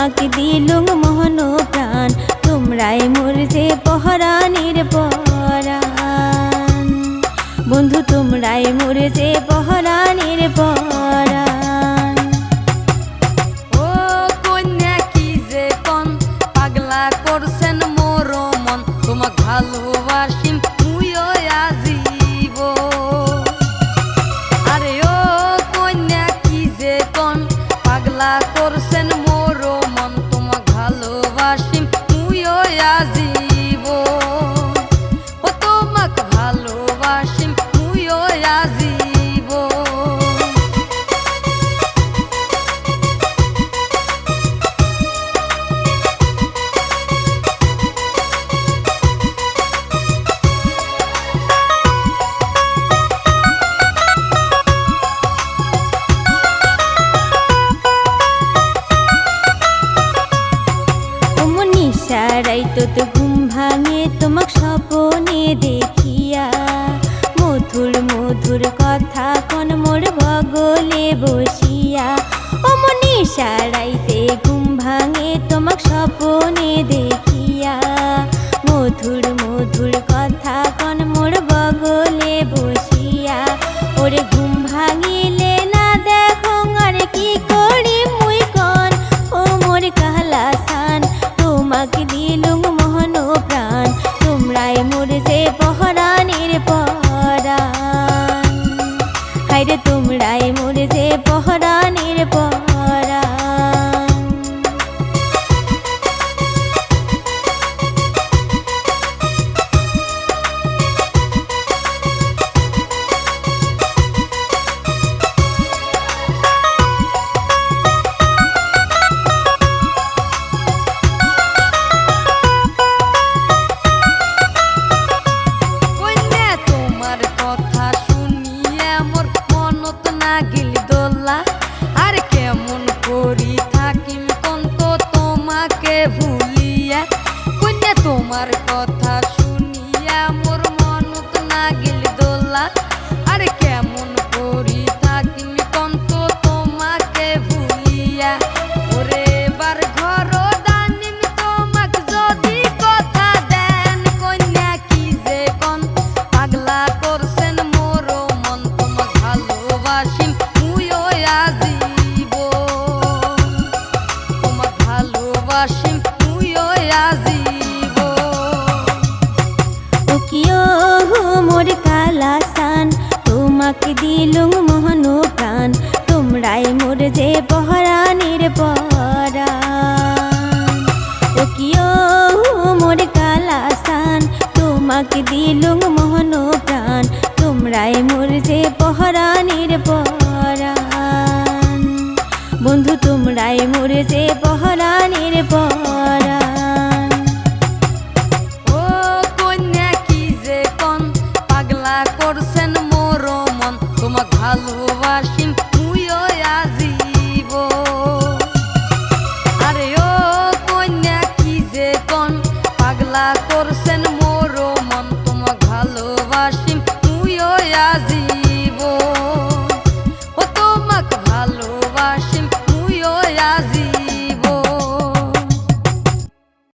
তোমাকে দিলুম মহন প্রাণ, তোমরাই মোর যে পহরানির পরাণ। বন্ধু তোমরাই মোর যে পহরানির পরাণ। ও কন্যা কি যে কোন পাগলা করছেন মোর মন, তোমাক ভালোবাসিম মুইও আজীব। আরে ও কন্যা কি যে কোন পাগলা করছেন মোর মন, তোমাক ভালোবাসিম মুইও আজীব। ও তোমাক ভালোবাসিম মুইও আজীব। রাইতো তো ঘুম ভাঙে তোমাক স্বপনে দেখিয়া, মধুর মধুর কথা কন মোর বগলে বসিয়া। ও মনীষা রাইতে ঘুম ভাঙে তোমাক স্বপনে দেখিয়া, মধুর মধুর কথা কন মোর বগলে বসিয়া। ওরে ঘুম ভাঙিলে না দেখো আর কি করি মুই কন, ও মোর কাহলা সান তোমাকে দিলুম মহন প্রাণ, তোমরাই মোর যে পহরানির পরাণ। হায়রে তোমরাই মোর যে পহরানির পরাণ। আর কেমন করি থাকিম কন্ত তোমাকে ভুলিয়া, কন্যা তোমার কথা শুনিয়া মোর মনত না গেল দোলা। আর কেমন করি থাকিম কন্ত তোমাকে ভুলিয়া, ওরে বার ঘর দানিম তোমাক যদি কথা দেন, কন্যা কি যে কোন পাগলা করছেন মোর মন, তোমাক ভালোবাসিম মুইও আজীব। তোমাক ভালোবাসিম মুইও আজীব। ও কিও মোর কালা সান তোমাকে দিলুম মহন প্রাণ, তোমরাই মোর যে পহরানির পরাণ। ও কিও মোর কালা সান তোমাকে দিলুম মহন প্রাণ, তোমরাই মোর যে পহরানির পরাণ। বন্ধু তোমরাই মোর যে পহরানির পরাণ। ও কন্যা কি যে কোন পাগলা করছেন মোর মন, তোমাক ভালোবাসি